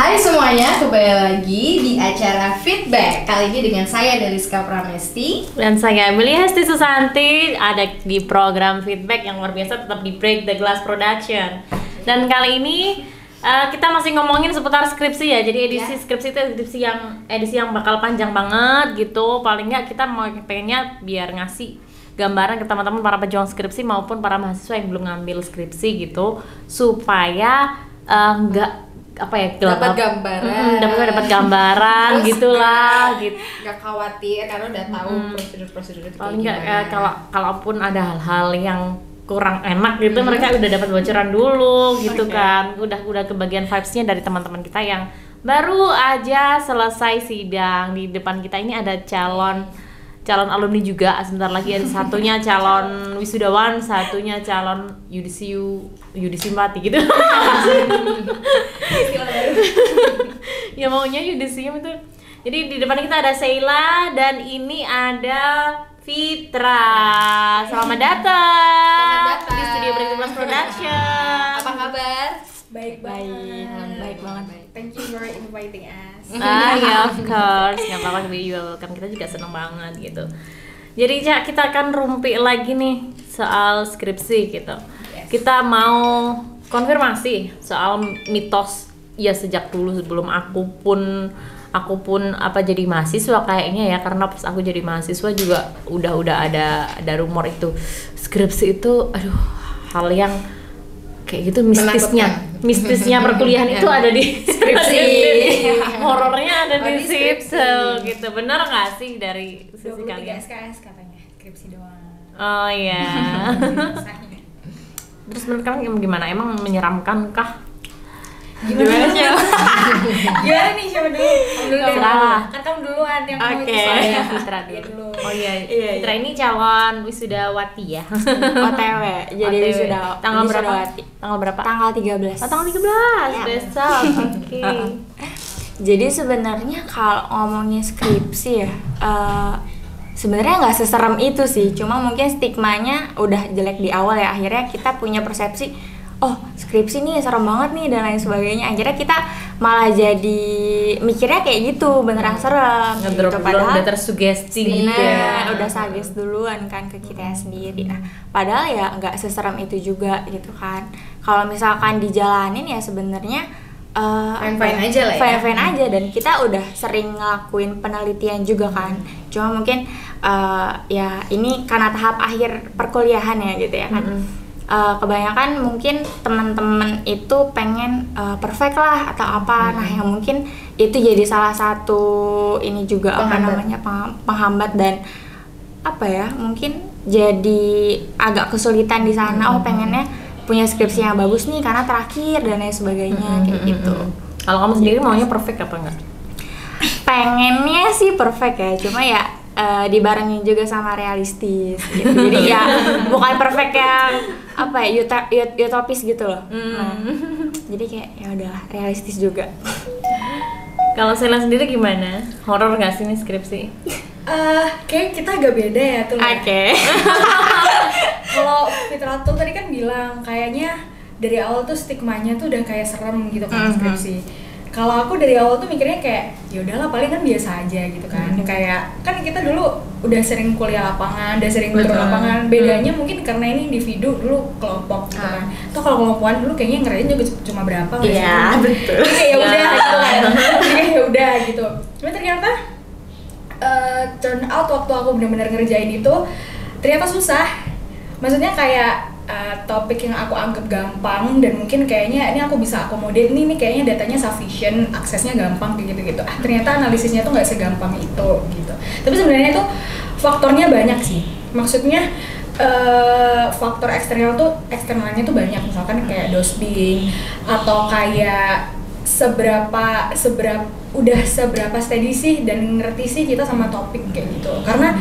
Hai semuanya, kembali lagi di acara Feedback. Kali ini dengan saya Deliska Pramesti dan saya Amelia Hesti Susanti. Ada di program Feedback yang luar biasa, tetap di Break the Glass Production. Dan kali ini kita masih ngomongin seputar skripsi ya. Jadi edisi skripsi itu edisi yang bakal panjang banget gitu. Paling nggak kita mau pengennya biar ngasih gambaran ke teman-teman para pejuang skripsi maupun para mahasiswa yang belum ngambil skripsi gitu, supaya nggak dapat gambaran, dapat gambaran gitulah gitu. Gak khawatir karena udah tahu prosedur itu paling nggak kalaupun ada hal-hal yang kurang enak gitu, mereka udah dapat bocoran dulu gitu kan. Udah kebagian vibes-nya dari teman-teman kita yang baru aja selesai sidang. Di depan kita ini ada calon alumni juga, sebentar lagi ada satunya calon wisudawan, satunya calon yudisium gitu. Ya maunya yudisium itu. Jadi di depan kita ada Sheila dan ini ada Fitra. Selamat datang di studio Break the Glass Production. Apa kabar? Baik banget. Thank you for inviting us. Ya of course, nggak apa-apa, you are welcome. Kita juga seneng banget gitu. Jadi Cak, kita akan rumpi lagi nih soal skripsi gitu. Kita mau konfirmasi soal mitos ya sejak dulu sebelum aku pun jadi mahasiswa kayaknya ya, karena pas aku jadi mahasiswa juga udah ada rumor itu skripsi itu hal yang kayak gitu, mistisnya perkuliahan itu ada di skripsi. Horornya ada di skripsi gitu. Benar nggak sih dari sisi kalian? 23 SKS katanya, skripsi doang. Oh iya. Terus menurut kalian gimana? Emang menyeramkan kah? Gimana nih, siapa dulu? Kan kamu duluan yang mau itu. Soalnya Fitra dulu. Oh iya. Fitra ini calon wisudawati ya. OTW. Jadi wisuda. Tanggal berapa? Tanggal berapa? Tanggal 13. Tanggal 13. Besok. Oke. Jadi sebenarnya kalau ngomongin skripsi ya, sebenarnya nggak seserem itu sih. Cuma mungkin stigmanya udah jelek di awal ya. Akhirnya kita punya persepsi, oh skripsi nih serem banget nih dan lain sebagainya. Akhirnya kita malah jadi mikirnya kayak gitu, beneran serem gitu. Padahal udah tersugesti gitu ya. Udah suggest duluan kan ke kita sendiri. Nah padahal ya nggak seserem itu juga gitu kan. Kalau misalkan dijalanin ya sebenarnya fine aja lah ya. Fine aja, dan kita udah sering ngelakuin penelitian juga kan. Cuma mungkin ya ini karena tahap akhir perkuliahan ya gitu ya kan. Kebanyakan mungkin teman-teman itu pengen perfect lah atau apa. Nah yang mungkin itu jadi salah satu ini juga penghambat dan mungkin jadi agak kesulitan di sana. Pengennya punya skripsi yang bagus nih karena terakhir dan lain sebagainya kayak gitu. Kalau kamu sendiri maunya perfect apa enggak? Pengennya sih perfect ya, cuma ya dibarengin juga sama realistis gitu. Jadi ya bukan perfect yang utopis gitu loh. Nah, jadi kayak ya udah realistis juga. Kalau Sheila sendiri gimana? Horor nggak sih nih skripsi? Kayak kita agak beda ya tuh. Oke. Kalau Fitra tuh tadi kan bilang kayaknya dari awal tuh stigmanya tuh udah kayak serem gitu kan skripsi. Kalau aku dari awal tuh mikirnya kayak ya udahlah paling kan biasa aja gitu kan. Kayak kan kita dulu udah sering kuliah lapangan, udah sering turun lapangan. Bedanya mungkin karena ini individu, dulu kelompok gitu kan. Tuh kalau kelompokan dulu kayaknya ngerayain juga cuma berapa nggak sih? Iya betul. Kayak ya udah gitu kan. Kayak ya udah gitu. Cuma ternyata turn out waktu aku benar-benar ngerjain itu ternyata susah. Maksudnya kayak topik yang aku anggap gampang dan mungkin kayaknya ini aku bisa akomodir, ini kayaknya datanya sufficient, aksesnya gampang kayak gitu-gitu. Ternyata analisisnya tuh nggak segampang itu gitu. Tapi sebenarnya tuh faktornya banyak sih. Maksudnya faktor eksternalnya tuh banyak, misalkan kayak dosbing atau kayak seberapa steady sih dan ngerti sih kita sama topik kayak gitu. Karena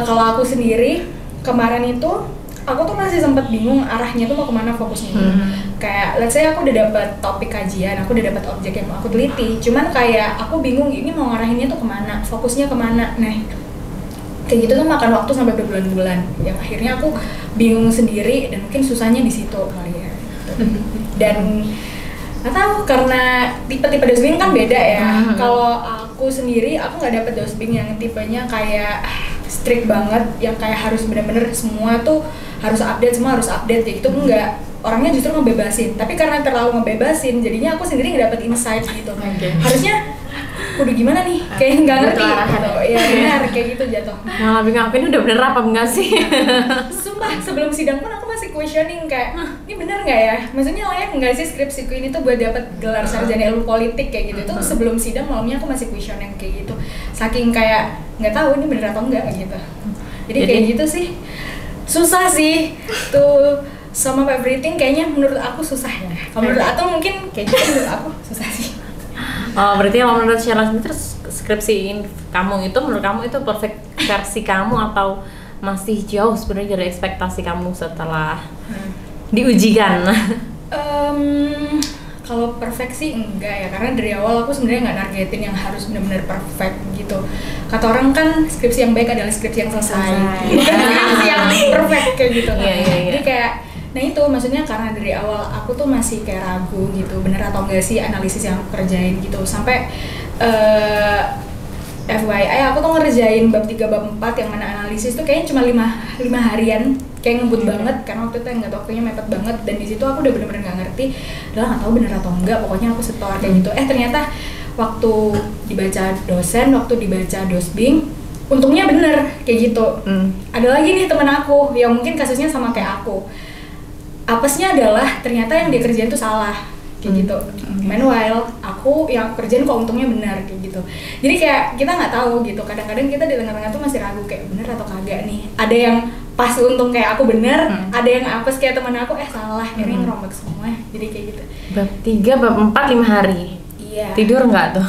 kalau aku sendiri kemarin itu aku tuh masih sempat bingung arahnya tuh mau kemana fokusnya. Kayak let's say aku udah dapat topik kajian, aku udah dapat objek yang mau aku teliti, cuman kayak aku bingung ini mau ngarahinnya tuh kemana, fokusnya kemana. Nah kayak gitu tuh makan waktu sampai berbulan-bulan, yang akhirnya aku bingung sendiri dan mungkin susahnya di situ kali ya. Dan Nggak tahu, karena tipe-tipe dosbing kan beda ya. Kalau aku sendiri, aku nggak dapet dosbing yang tipenya kayak strict banget, yang kayak harus bener-bener semua tuh harus update, semua harus update ya gitu. Enggak, orangnya justru ngebebasin. Tapi karena terlalu ngebebasin, jadinya aku sendiri nggak dapet insight gitu. Harusnya kudu gimana nih, kayak nggak ngerti gitu. Ya benar, kayak gitu jatuh. Nah, lebih ngapain udah bener apa enggak sih? Sumpah, sebelum sidang pun aku masih questioning kayak, ini bener nggak ya? Maksudnya layak nggak sih skripsiku ini tuh buat dapat gelar sarjana ilmu politik kayak gitu? Itu sebelum sidang malamnya aku masih questioning kayak gitu. Saking kayak nggak tahu ini bener atau enggak gitu. Jadi kayak gitu sih, susah sih tuh. Sama everything kayaknya menurut aku susah ya. Kalau menurut atau mungkin kayak gitu menurut aku susah sih. Oh, berarti kalau menurut Sheila sendiri terus skripsi kamu itu menurut kamu itu perfect versi kamu atau masih jauh sebenarnya dari ekspektasi kamu setelah diujikan? Kalau perfect sih enggak ya, karena dari awal aku sebenarnya nggak nargetin yang harus benar-benar perfect gitu. Kata orang kan skripsi yang baik adalah skripsi yang selesai, bukan skripsi yang perfect kayak gitu. Jadi kayak, nah itu maksudnya karena dari awal aku tuh masih kayak ragu gitu, bener atau enggak sih analisis yang aku kerjain gitu. Sampai FYI aku tuh ngerjain bab 3, bab 4 yang mana analisis tuh kayaknya cuma 5 harian, kayak ngebut banget karena waktu itu nggak tahu, waktunya mepet banget, dan di situ aku udah bener-bener nggak ngerti, udah nggak tahu bener atau enggak, pokoknya aku setor kayak gitu. Ternyata waktu dibaca dosen, waktu dibaca dosbing, untungnya bener kayak gitu. Ada lagi nih temen aku yang mungkin kasusnya sama kayak aku. Apesnya adalah ternyata yang dia kerjain tuh salah kayak gitu. Meanwhile aku yang aku kerjain kok untungnya benar kayak gitu. Jadi kayak kita nggak tahu gitu. Kadang-kadang kita di tengah-tengah tuh masih ragu kayak bener atau kagak nih. Ada yang pas untung kayak aku bener, ada yang apes kayak teman aku salah. Akhirnya ngerombak semua. Jadi kayak gitu. Bab 3, bab 4, 5 hari. Iya. Tidur nggak tuh?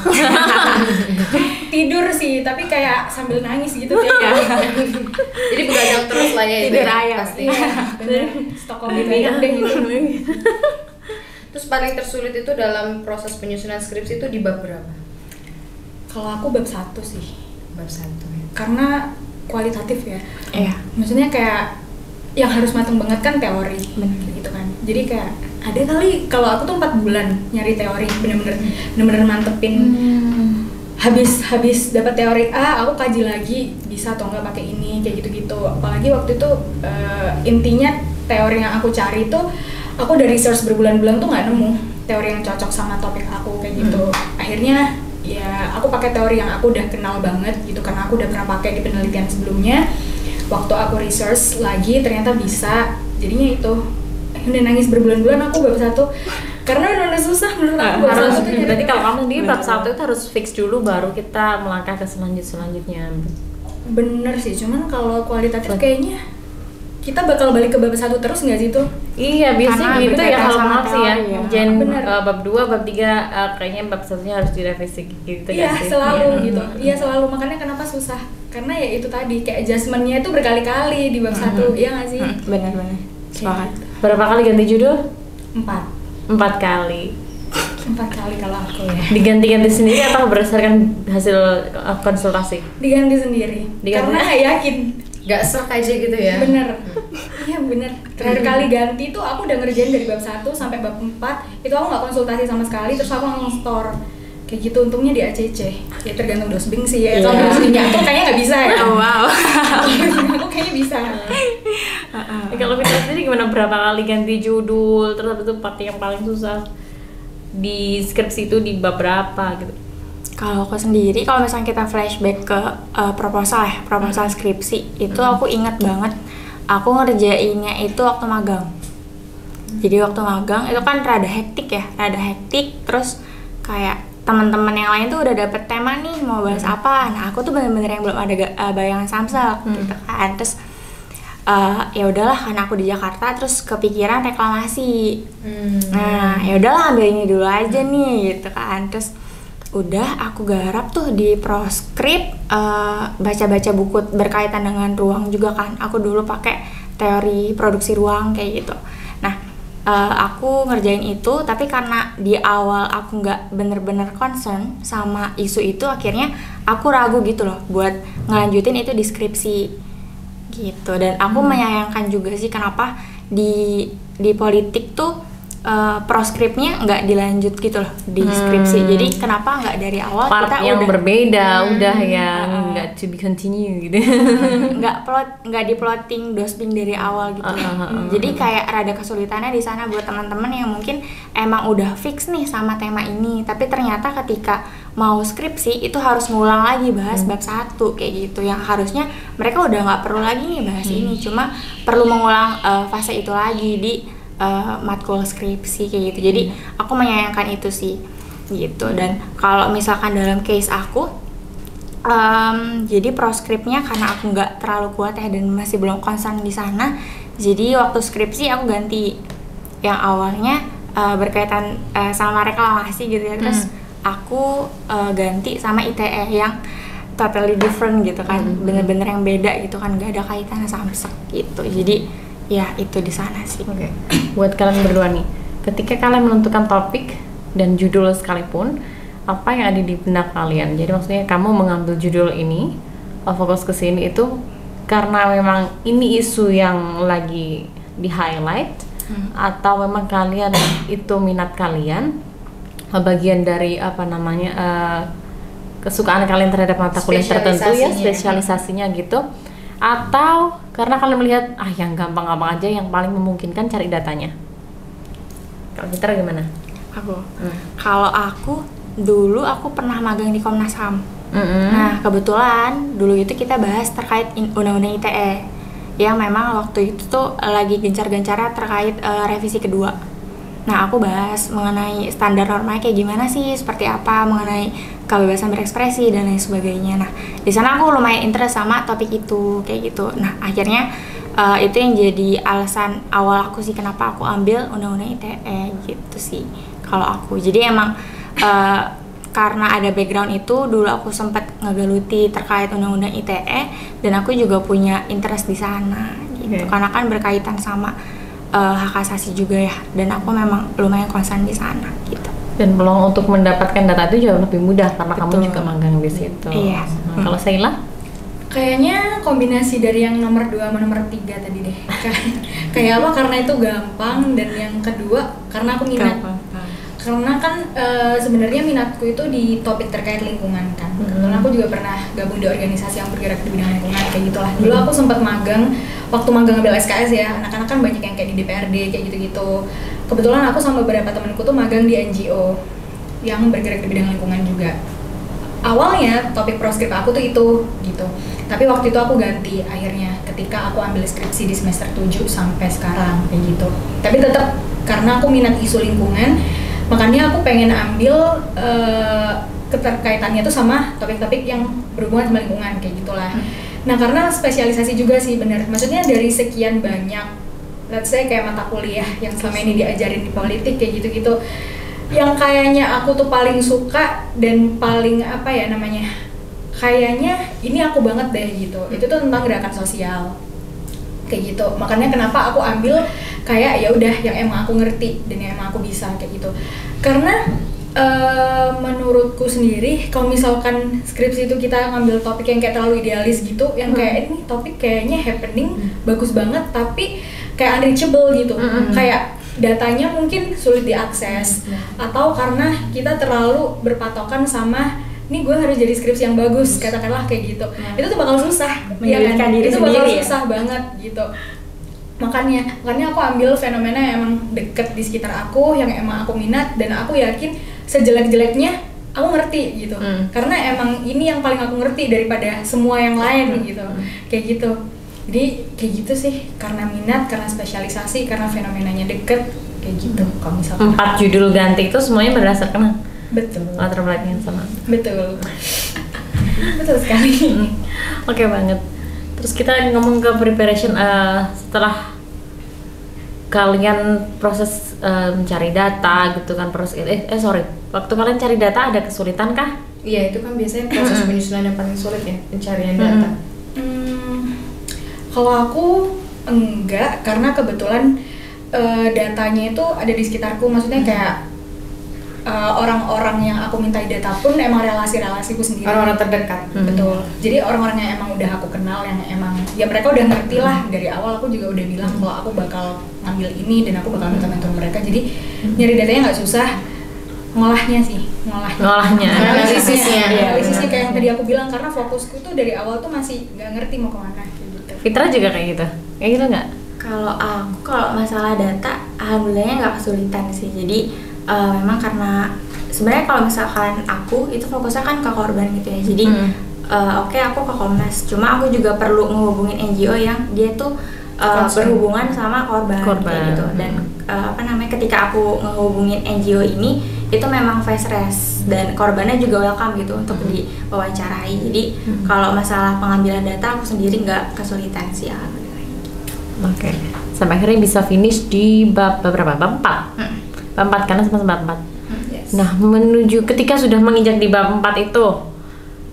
Tidur sih, tapi kayak sambil nangis gitu kayak. Jadi begadang terus lah ya. Tidur ayam. Pasti. Iya, bener. Stok kopi ayam deh gitu. Terus paling tersulit itu dalam proses penyusunan skripsi itu di bab berapa? Kalau aku bab 1 sih. Bab 1 ya. Karena kualitatif ya. Iya. Maksudnya kayak yang harus mateng banget kan teori, gitu kan. Jadi kayak ada kali kalau aku tuh 4 bulan nyari teori, bener-bener mantepin. Habis dapat teori A, aku kaji lagi bisa atau enggak pakai ini kayak gitu-gitu. Apalagi waktu itu intinya teori yang aku cari tuh aku udah research berbulan-bulan tuh nggak nemu teori yang cocok sama topik aku kayak gitu. Akhirnya ya aku pakai teori yang aku udah kenal banget gitu, karena aku udah pernah pakai di penelitian sebelumnya. Waktu aku research lagi ternyata bisa, jadinya itu udah nangis berbulan-bulan aku bab 1 karena udah susah menurut aku bab 1 tuh. Berarti kalau kamu sendiri bab 1 itu harus fix dulu baru kita melangkah ke selanjutnya. Bener sih, cuman kalau kualitatif kayaknya kita bakal balik ke bab 1 terus nggak sih tuh? Iya, biasanya Karena gitu ya kalau sama maaf sih ya. teori ya. Jen Bener. bab 2, bab 3 kayaknya bab 1-nya harus direvisi gitu Iya, ya sih. selalu gitu. Iya, selalu, makanya kenapa susah? Karena ya itu tadi kayak adjustment-nya itu berkali-kali di bab 1, iya nggak sih? Benar-benar. Sepakat. Berapa kali ganti judul? 4 kali. 4 kali kalau aku ya. Diganti-ganti sendiri atau berdasarkan hasil konsultasi? Diganti sendiri. Diganti. Karena yakin. Gak serk aja gitu ya? Bener. Iya bener. Terakhir kali ganti tuh aku udah ngerjain dari bab 1 sampai bab 4. Itu aku nggak konsultasi sama sekali, terus aku langsung store. Kayak gitu, untungnya di ACC. Ya tergantung dosbing sih ya. Kalau dosbingnya aku kayaknya nggak bisa ya. Oh, wow. Aku kayaknya bisa. Kalau kita sendiri gimana, berapa kali ganti judul, terus habis itu part yang paling susah di skripsi itu di bab berapa gitu? Kalau aku sendiri, kalau misalnya kita flashback ke proposal skripsi, itu aku ingat banget, aku ngerjainnya itu waktu magang. Jadi waktu magang itu kan rada hektik, terus kayak teman-teman yang lain tuh udah dapet tema nih mau bahas apa. Nah aku tuh bener-bener yang belum ada bayangan Samsel gitu kan. Terus ya udahlah, karena aku di Jakarta terus kepikiran reklamasi. Nah ya udahlah, ambil ini dulu aja nih gitu kan. Terus udah aku garap tuh di proskrip, baca-baca buku berkaitan dengan ruang juga kan. Aku dulu pakai teori produksi ruang kayak gitu. Nah aku ngerjain itu, tapi karena di awal aku nggak bener-bener concern sama isu itu, akhirnya aku ragu gitu loh buat ngelanjutin itu di skripsi gitu. Dan aku menyayangkan juga sih kenapa di politik tuh proskripnya nggak dilanjut gitu loh di skripsi. Jadi kenapa nggak dari awal Part kita yang udah berbeda udah yang nggak to be continue gitu. nggak di plotting dosping dari awal gitu ya. Jadi kayak rada kesulitannya di sana buat teman-teman yang mungkin emang udah fix nih sama tema ini, tapi ternyata ketika mau skripsi itu harus ngulang lagi bahas bab 1 kayak gitu, yang harusnya mereka udah nggak perlu lagi nih bahas ini, cuma perlu mengulang fase itu lagi di matkul skripsi kayak gitu. Jadi aku menyayangkan itu sih gitu. Dan kalau misalkan dalam case aku jadi proskripnya karena aku nggak terlalu kuat ya dan masih belum concern di sana, jadi waktu skripsi aku ganti yang awalnya berkaitan sama reklamasi gitu ya, terus aku ganti sama ITE yang totally different gitu kan, bener-bener yang beda gitu kan, gak ada kaitannya samsek gitu. Jadi ya itu di sana sih. Oke. Buat kalian berdua nih, ketika kalian menentukan topik dan judul sekalipun, apa yang ada di benak kalian? Jadi maksudnya kamu mengambil judul ini, fokus ke sini itu karena memang ini isu yang lagi di highlight, atau memang kalian itu minat kalian, bagian dari apa namanya kesukaan kalian terhadap mata kuliah tertentu ya, spesialisasinya gitu, atau karena kalian melihat yang gampang-gampang aja, yang paling memungkinkan cari datanya. Kalau kita gimana? Kalau aku dulu aku pernah magang di Komnas HAM. Nah kebetulan dulu itu kita bahas terkait undang-undang ITE yang memang waktu itu tuh lagi gencar-gencarnya terkait revisi kedua. Nah aku bahas mengenai standar normanya kayak gimana sih, seperti apa, mengenai kebebasan berekspresi dan lain sebagainya. Nah di sana aku lumayan interest sama topik itu kayak gitu. Nah akhirnya itu yang jadi alasan awal aku sih kenapa aku ambil undang-undang ITE gitu sih kalau aku. Jadi emang karena ada background itu dulu aku sempat ngegeluti terkait undang-undang ITE dan aku juga punya interest di sana gitu. Karena kan berkaitan sama hak asasi juga ya, dan aku memang lumayan concern di sana gitu. Dan peluang untuk mendapatkan data itu jauh lebih mudah karena kamu juga magang di situ. Iya. Kalau Sheila? Kayaknya kombinasi dari yang nomor 2 sama nomor 3 tadi deh. Kayak apa? Karena itu gampang, dan yang kedua karena aku minat. Karena kan sebenarnya minatku itu di topik terkait lingkungan kan. Karena aku juga pernah gabung di organisasi yang bergerak di bidang lingkungan kayak gitulah. Dulu aku sempat magang, waktu magang ngambil SKS ya, anak-anak kan banyak yang kayak di DPRD kayak gitu-gitu. Kebetulan aku sama beberapa temanku tuh magang di NGO yang bergerak di bidang lingkungan juga. Awalnya topik proskrip aku tuh itu gitu. Tapi waktu itu aku ganti akhirnya ketika aku ambil skripsi di semester 7 sampai sekarang kayak gitu. Tapi tetap karena aku minat isu lingkungan, makanya aku pengen ambil keterkaitannya tuh sama topik-topik yang berhubungan sama lingkungan kayak gitulah. Nah karena spesialisasi juga sih bener, maksudnya dari sekian banyak, let's say kayak mata kuliah yang selama ini diajarin di politik kayak gitu-gitu, yang kayaknya aku tuh paling suka dan paling apa ya namanya, kayaknya ini aku banget deh gitu, itu tuh tentang gerakan sosial kayak gitu. Makanya kenapa aku ambil kayak ya udah yang emang aku ngerti dan yang emang aku bisa kayak gitu. Karena menurutku sendiri kalau misalkan skripsi itu kita ngambil topik yang kayak terlalu idealis gitu, yang kayak ini topik kayaknya happening bagus banget tapi kayak unreachable gitu, kayak datanya mungkin sulit diakses, atau karena kita terlalu berpatokan sama nih gue harus jadi skripsi yang bagus, katakanlah kayak gitu, itu tuh bakal susah, ya kan? Itu bakal susah banget gitu. Makanya aku ambil fenomena yang emang deket di sekitar aku, yang emang aku minat, dan aku yakin sejelek-jeleknya aku ngerti gitu. Karena emang ini yang paling aku ngerti daripada semua yang lain gitu. Kayak gitu. Jadi kayak gitu sih, karena minat, karena spesialisasi, karena fenomenanya deket kayak gitu. Kalau misalkan 4 judul ganti itu semuanya berdasarkan latar belakang yang sama. Betul. Betul sekali. Oke banget. Terus kita ngomong ke preparation setelah kalian proses mencari data gitu kan, waktu kalian cari data ada kesulitan kah? Iya, itu kan biasanya proses penyusunan yang paling sulit ya, pencarian data. Kalau aku enggak, karena kebetulan datanya itu ada di sekitarku, maksudnya kayak orang-orang yang aku mintai data pun emang relasi-relasiku sendiri. Orang-orang terdekat. Betul. Jadi orang-orang yang emang udah aku kenal, yang emang ya mereka udah ngerti lah dari awal. Aku juga udah bilang kalau aku bakal ngambil ini dan aku bakal mentor mereka. Jadi nyari datanya nggak susah, ngolahnya sih, Ngolahnya. analisisnya kayak yang tadi aku bilang, karena fokusku tuh dari awal tuh masih nggak ngerti mau kemana gitu. Fitra juga kayak gitu nggak? Kalau aku masalah data, alhamdulillahnya nggak kesulitan sih. Jadi memang karena sebenarnya kalau misalkan aku itu fokusnya kan ke korban gitu ya. Jadi oke, aku ke Komnas, cuma aku juga perlu ngehubungin NGO yang dia tuh berhubungan sama korban. Gitu. Dan ketika aku ngehubungin NGO ini itu memang face rest dan korbannya juga welcome gitu untuk diwawancarai. Jadi kalau masalah pengambilan data aku sendiri nggak kesulitan sih, alhamdulillah. Oke. Sampai akhirnya bisa finish di bab berapa? Bab 4. Bab 4 karena sama bab 4. Yes. Nah, menuju ketika sudah menginjak di bab 4 itu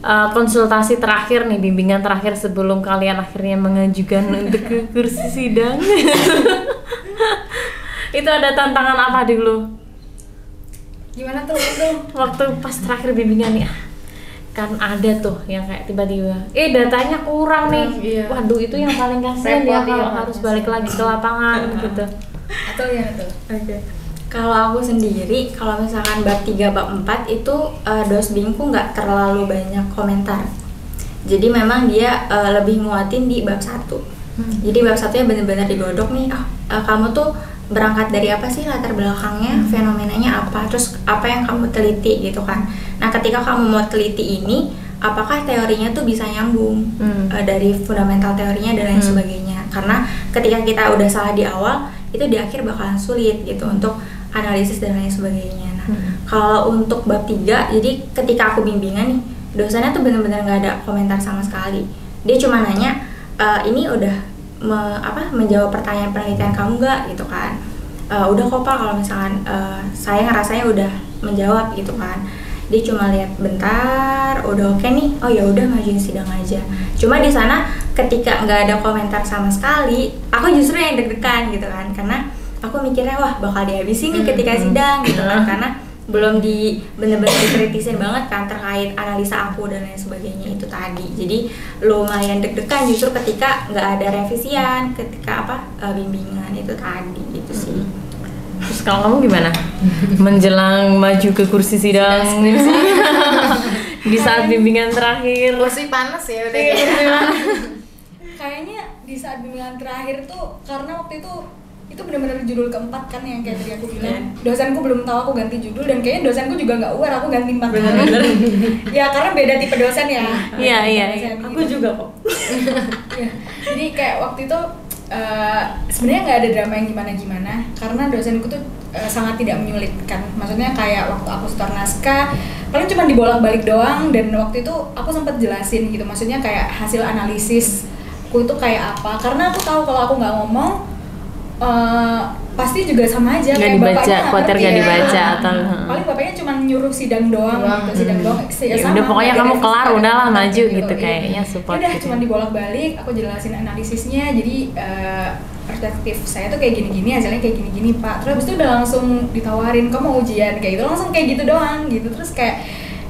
konsultasi terakhir nih, bimbingan terakhir sebelum kalian akhirnya mengajukan untuk ke kursi sidang. Itu ada tantangan apa dulu? Gimana tuh? Waktu pas terakhir bimbingan nih, kan ada tuh yang kayak tiba-tiba datanya kurang nih. Iya. Waduh, itu yang paling kasihan Repot, ya kalau iya, harus balik lagi ke lapangan gitu. Atau ya tuh? Oke. Kalau aku sendiri, kalau misalkan bab 3, bab 4 itu dosbingku nggak terlalu banyak komentar. Jadi memang dia lebih nguatin di bab 1. Jadi bab 1-nya benar-benar digodok nih, kamu tuh berangkat dari apa sih latar belakangnya, fenomenanya apa, terus apa yang kamu teliti gitu kan. Nah, ketika kamu mau teliti ini, apakah teorinya tuh bisa nyambung dari fundamental teorinya dan lain sebagainya. Karena ketika kita udah salah di awal, itu di akhir bakalan sulit gitu untuk analisis dan lain sebagainya. Nah, kalau untuk bab 3, jadi ketika aku bimbingan nih, dosennya tuh benar-benar nggak ada komentar sama sekali. Dia cuma nanya, ini udah menjawab pertanyaan penelitian kamu nggak gitu kan. Udah kok Pak, kalau misalkan saya ngerasanya udah menjawab gitu kan. Dia cuma lihat bentar, udah oke nih, oh ya udah majuin sidang aja. Cuma di sana ketika nggak ada komentar sama sekali, aku justru yang deg-degan gitu kan, karena aku mikirnya wah bakal dihabisin nih ketika sidang gitu kan, karena belum bener-bener dikritisin banget kan terkait analisa aku dan lain sebagainya itu tadi. Jadi lumayan deg-degan justru ketika nggak ada revisian, ketika bimbingan itu tadi gitu sih. Terus kalau kamu gimana? Menjelang maju ke kursi sidang di saat bimbingan terakhir. Kursi panas ya udah. Kayaknya di saat bimbingan terakhir tuh, karena waktu itu benar-benar judul keempat kan yang kayak tadi aku bilang. Dosenku belum tahu aku ganti judul, dan kayaknya dosenku juga nggak aware aku ganti 4 kali. Ya karena beda tipe dosen ya. Iya. Aku juga kok. Ya, jadi kayak waktu itu sebenarnya nggak ada drama yang gimana-gimana, karena dosenku tuh sangat tidak menyulitkan. Maksudnya kayak waktu aku setor naskah paling cuma dibolak-balik doang, dan waktu itu aku sempat jelasin gitu, maksudnya kayak hasil analisisku itu kayak apa, karena aku tahu kalau aku nggak ngomong pasti juga sama aja, nggak kayak dibaca, bapaknya khawatir nggak dibaca atau paling bapaknya cuma nyuruh sidang doang gitu, sidang doang ya udah pokoknya kamu kelar udahlah maju gitu kayaknya support udah gitu. Cuma dibolak-balik, aku jelasin analisisnya, jadi perspektif saya tuh kayak gini-gini, hasilnya kayak gini-gini Pak. Terus habis itu udah langsung ditawarin kamu mau ujian kayak gitu, langsung kayak gitu doang gitu. Terus kayak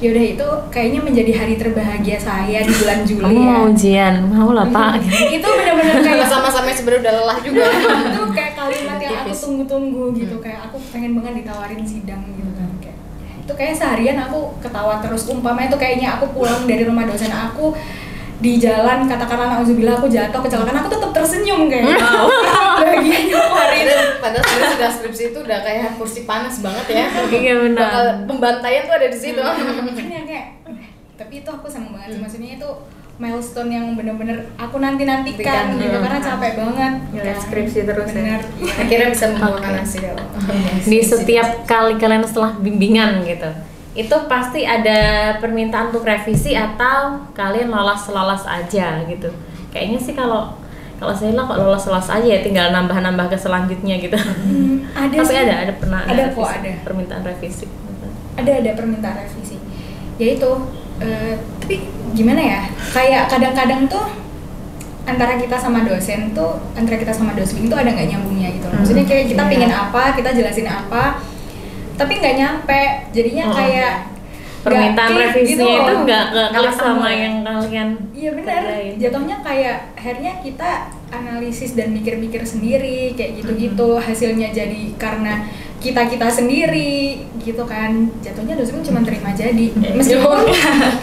ya udah, itu kayaknya menjadi hari terbahagia saya di bulan Juli. Kamu mau ujian, mau lah Pak. Itu benar-benar kayak Sama-sama sebenarnya udah lelah juga. itu kayak kalimat yang aku tunggu-tunggu gitu, kayak aku pengen banget ditawarin sidang gitu kan. Kayak itu kayak seharian aku ketawa terus. Umpamanya itu kayaknya aku pulang dari rumah dosen aku, di jalan katakanlah nauzubillah aku jatuh kecelakaan, aku tetap tersenyum kayak bahagianya aku hari itu. Padahal sebenarnya sudah skripsi itu udah kayak kursi panas banget ya. Iya benar. Bakal pembantaian tuh ada di situ. Makanya kayak tapi itu aku seneng banget sih, maksudnya itu milestone yang bener-bener aku nanti-nantikan gitu, karena capek banget Ngeliat skripsi terus ya. bener. Akhirnya bisa membawakan hasil. Di setiap kali kalian setelah bimbingan gitu, itu pasti ada permintaan untuk revisi atau kalian lolos aja gitu. Kayaknya sih kalau saya lah kok lolos aja ya, tinggal nambah ke selanjutnya gitu. Ada Tapi sih. ada pernah Ada kok, revisi, ada. permintaan revisi. ada permintaan revisi ya itu, tapi gimana ya, kayak kadang-kadang tuh antara kita sama dosen tuh, antara kita sama dosbing tuh ada nggak nyambungnya gitu loh. Maksudnya kayak kita pengen apa, kita jelasin apa, tapi nggak nyampe, jadinya kayak permintaan nggak klik revisinya gitu. itu nggak klik ketemu sama ya? yang kalian Iya benar, kerjain. jatuhnya kayak akhirnya kita analisis dan mikir-mikir sendiri kayak gitu-gitu, hasilnya jadi karena kita sendiri gitu kan, jatuhnya dosen cuma terima jadi, meskipun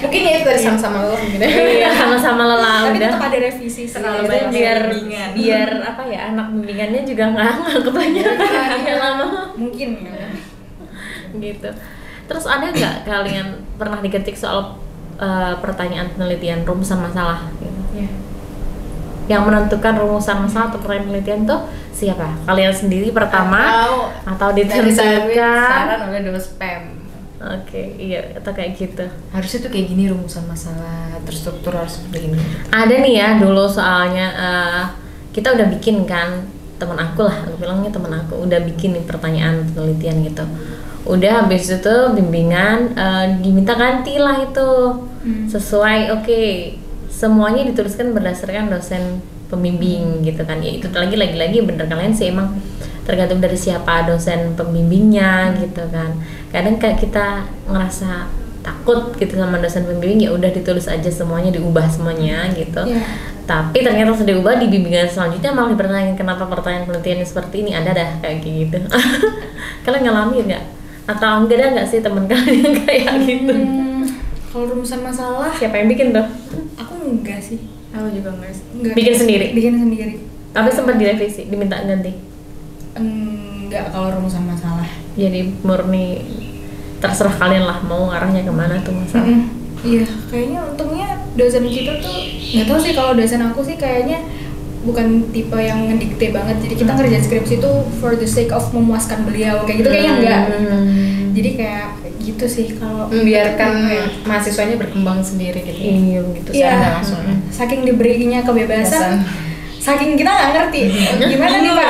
Mungkin ya itu dari sama-sama lelah gitu. Iya, sama-sama lelah tapi udah. tetap ada revisi sih. Terlalu Itu banyak biar bimbingan. biar apa ya, anak bimbingannya juga nggak kebanyakan ya lama Mungkin ya. gitu. Terus ada nggak kalian pernah diketik soal pertanyaan penelitian rumusan masalah gitu? Iya. Yang menentukan rumusan masalah atau pertanyaan penelitian tuh siapa? Kalian sendiri pertama atau dari ditentukan? saran oleh dospem. Oke, iya, atau kayak gitu. Harusnya tuh kayak gini rumusan masalah, terstruktur harus seperti ini. Ada nih ya dulu soalnya kita udah bikin kan, temen aku lah, aku bilangnya temen aku udah bikin nih pertanyaan penelitian gitu. Udah habis itu bimbingan diminta ganti lah itu sesuai semuanya dituliskan berdasarkan dosen pembimbing gitu kan. Ya itu lagi bener kalian sih emang tergantung dari siapa dosen pembimbingnya gitu kan. Kadang kayak kita ngerasa takut gitu sama dosen pembimbing, ya udah ditulis aja semuanya, diubah semuanya gitu. Iya. Tapi ternyata sudah diubah di bimbingan selanjutnya malah dipertanyakan kenapa pertanyaan penelitiannya seperti ini. Ada dah kayak gitu. Kalian ngalamin nggak? Atau enggak ada nggak sih teman kalian yang kayak gitu? Kalau rumusan masalah, Siapa yang bikin tuh? aku enggak sih. Aku juga enggak sih. Enggak. Bikin sendiri? Bikin sendiri. Tapi sempat direvisi, diminta ganti. Enggak kalau rumusan masalah. Jadi murni terserah kalian lah mau arahnya kemana tuh masalah. Iya, kayaknya untungnya dosen kita tuh nggak tahu sih, kalau dosen aku sih kayaknya bukan tipe yang ngedikte banget. Jadi kita ngerjain skripsi tuh for the sake of memuaskan beliau kayak gitu, kayaknya enggak gitu. Jadi kayak gitu sih kalau Membiarkan mahasiswanya berkembang sendiri gitu. Iya gitu. Iya. Secara nggak langsung. Saking diberinya kebebasan, saking kita nggak ngerti gimana nih Pak.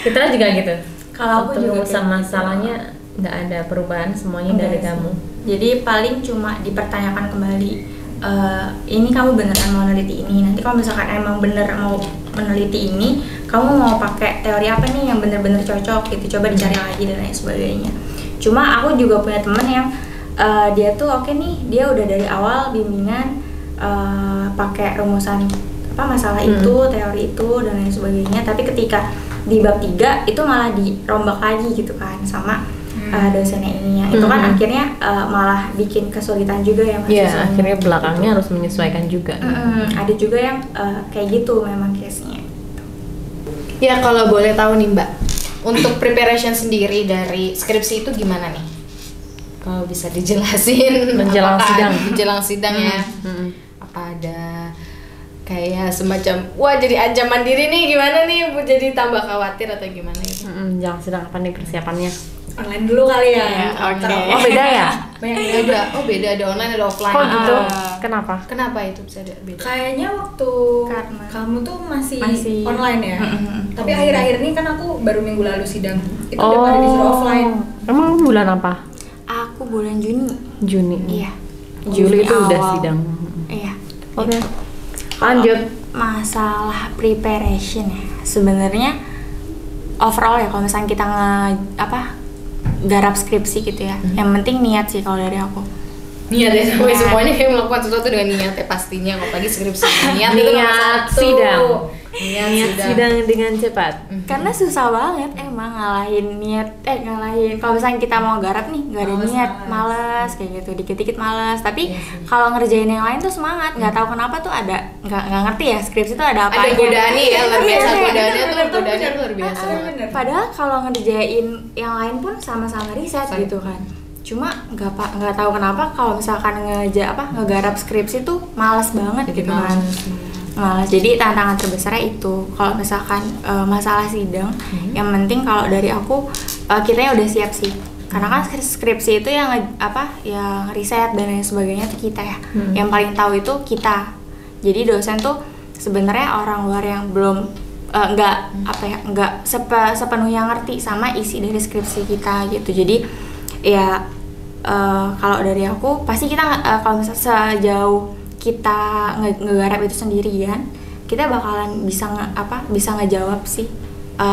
Kita juga gitu. Kalau aku Waktu juga rumusan kayak masalahnya nggak ada perubahan, semuanya dari kamu. Jadi paling cuma dipertanyakan kembali, ini kamu beneran mau meneliti ini, nanti kalau misalkan emang bener mau meneliti ini, kamu mau pakai teori apa nih yang bener-bener cocok gitu, coba dicari lagi dan lain sebagainya. Cuma aku juga punya temen yang dia tuh oke nih, dia udah dari awal bimbingan pakai rumusan apa masalah itu, teori itu dan lain sebagainya, tapi ketika di bab 3 itu malah dirombak lagi gitu kan sama dosennya ininya. Itu kan akhirnya malah bikin kesulitan juga ya Iya, mahasiswanya. akhirnya belakangnya harus menyesuaikan juga. Ada juga yang kayak gitu memang case-nya. Ya kalau boleh tahu nih Mbak, untuk preparation sendiri dari skripsi itu gimana nih? Kalau bisa dijelasin Menjelang apakah sidang. menjelang sidang ya. Apa ada kayak semacam wah jadi ancaman diri nih gimana nih, Bu, jadi tambah khawatir atau gimana gitu? Jangan sedang apa nih persiapannya? Online dulu kali ya. Oke. Oh beda ya? Banyak Beda, beda, ada online ada offline. Kok gitu? Ah. Kenapa? Kenapa itu bisa ada beda? Kayaknya waktu Karena kamu tuh masih masih- online ya. Tapi akhir-akhir ini kan aku baru minggu lalu sidang. Itu udah Oh, pada disuruh offline. Emang bulan apa? Aku bulan Juni. Juni. Iya. Juli itu udah awal. sidang. Iya. Oke. Lanjut. Masalah preparation ya. Sebenarnya overall ya kalau misalnya kita garap skripsi gitu ya. Yang penting niat sih kalau dari aku. Niat ya, semuanya kayak melakukan sesuatu dengan niat ya pastinya, apalagi skripsi. Niat itu nomor Niat satu. sidang. Niat Sidang dengan cepat. Karena susah banget emang ngalahin kalau misalnya kita mau garap nih nggak ada niat, males kayak gitu, dikit-dikit males. Tapi kalau ngerjain yang lain tuh semangat, nggak tahu kenapa tuh ada nggak ngerti ya skripsi tuh ada apa Ada godaannya ya, luar biasa. Iya, Godaannya tuh bener, godaannya bener. luar biasa banget. Bener. Padahal kalau ngerjain yang lain pun sama-sama riset Sama. gitu kan. Cuma nggak tahu kenapa kalau misalkan ngegarap skripsi tuh malas banget Jadi gitu kan. Malas. Jadi tantangan terbesarnya itu kalau misalkan masalah sidang, yang penting kalau dari aku kitanya udah siap sih. Karena kan skripsi itu yang yang riset dan lain sebagainya tuh kita ya. Yang paling tahu itu kita. Jadi dosen tuh sebenarnya orang luar yang belum nggak sepenuhnya ngerti sama isi dari skripsi kita gitu. Jadi ya kalau dari aku pasti kita kalau misalnya sejauh kita ngegarap itu sendirian, kita bakalan bisa ngejawab sih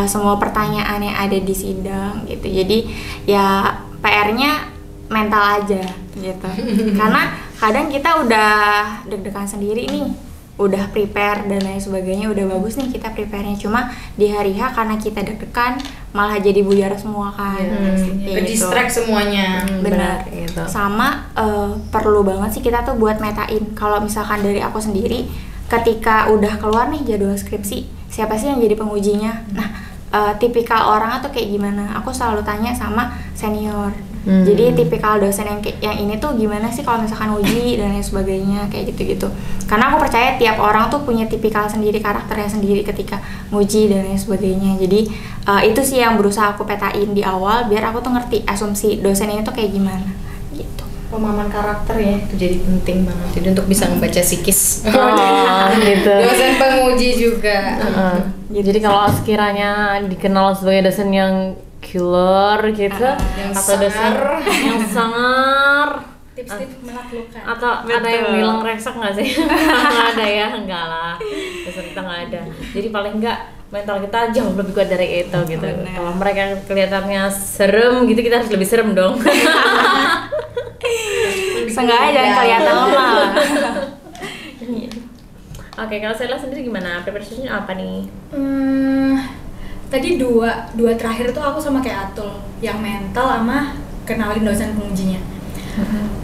semua pertanyaan yang ada di sidang gitu. Jadi ya PR-nya mental aja gitu. Karena kadang kita udah deg-degan sendiri nih, udah prepare dan lain sebagainya, udah bagus nih kita prepare-nya, cuma di hari H karena kita deg-degan malah jadi buyar semua kan. Ke-distract semuanya. Benar gitu. Sama perlu banget sih kita tuh buat metain. Kalau misalkan dari aku sendiri, ketika udah keluar nih jadwal skripsi, siapa sih yang jadi pengujinya? Nah, tipikal orang tuh kayak gimana? Aku selalu tanya sama senior. Jadi tipikal dosen yang ini tuh gimana sih kalau misalkan uji dan lain sebagainya, kayak gitu-gitu. Karena aku percaya tiap orang tuh punya tipikal sendiri, karakternya sendiri ketika nguji dan lain sebagainya. Jadi itu sih yang berusaha aku petain di awal biar aku tuh ngerti asumsi dosen ini tuh kayak gimana gitu. Pemahaman karakter ya itu jadi penting banget. Jadi untuk bisa membaca psikis. Gitu. Dosen penguji juga. Jadi kalau sekiranya dikenal sebagai dosen yang killer gitu, yang atau dosen yang sangar, tips-tips menaklukkan. atau ada yang bilang rengsek nggak sih? Nggak ada ya, enggak lah, dosen kita nggak ada. Jadi paling enggak mental kita jauh lebih kuat dari itu gitu. Kalau mereka kelihatannya serem gitu, kita harus lebih serem dong. Sengaja jangan kelihatan lemah. Oke, kalau Sheila sendiri gimana? Preparasinya apa nih? Tadi dua terakhir tuh aku sama kayak Atul, yang mental sama kenalin dosen pengujinya.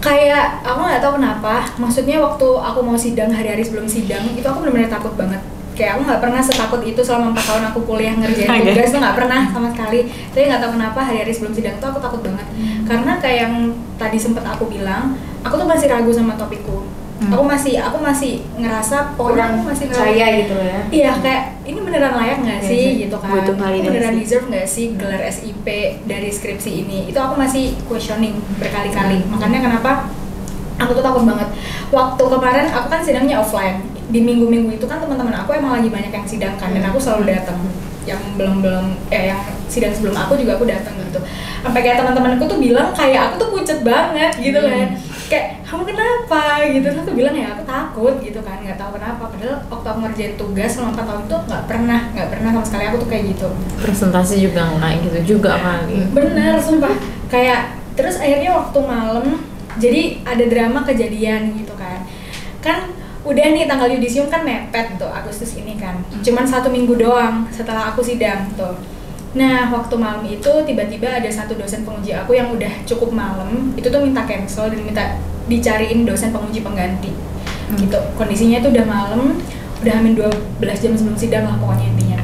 Kayak aku nggak tahu kenapa, maksudnya waktu aku mau sidang, hari-hari sebelum sidang itu aku benar-benar takut banget. Kayak aku nggak pernah setakut itu selama 4 tahun aku kuliah ngerjain tugas tuh nggak pernah sama sekali. Tapi nggak tahu kenapa hari-hari sebelum sidang tuh aku takut banget. Karena kayak yang tadi sempet aku bilang, aku tuh masih ragu sama topikku. Aku masih ngerasa kurang percaya gitu ya. Iya, kayak ini beneran layak nggak sih gitu kan? Butuh validasi. Beneran deserve nggak sih gelar SIP dari skripsi ini? Itu aku masih questioning berkali-kali. Makanya kenapa aku tuh takut banget. Waktu kemarin aku kan sidangnya offline. Di minggu-minggu itu kan teman-teman aku emang lagi banyak yang sidang kan, dan aku selalu datang. Yang yang sidang sebelum aku juga aku datang gitu. Sampai kayak teman-temanku tuh bilang kayak aku tuh pucet banget gitu kan. Kayak kamu kenapa gitu, terus aku bilang ya aku takut gitu kan, nggak tahu kenapa. Padahal waktu aku ngerjain tugas selama 4 tahun itu nggak pernah sama sekali aku tuh kayak gitu. Presentasi juga nggak gitu juga kali. Bener, sumpah. Kayak terus akhirnya waktu malam jadi ada drama kejadian gitu kan. Kan udah nih tanggal yudisium kan mepet tuh Agustus ini kan. Cuman 1 minggu doang setelah aku sidang tuh. Nah, waktu malam itu tiba-tiba ada satu dosen penguji aku yang udah cukup malam, itu tuh minta cancel dan minta dicariin dosen penguji pengganti. Gitu. Kondisinya itu udah malam, udah hampir 12 jam sebelum sidang lah pokoknya intinya.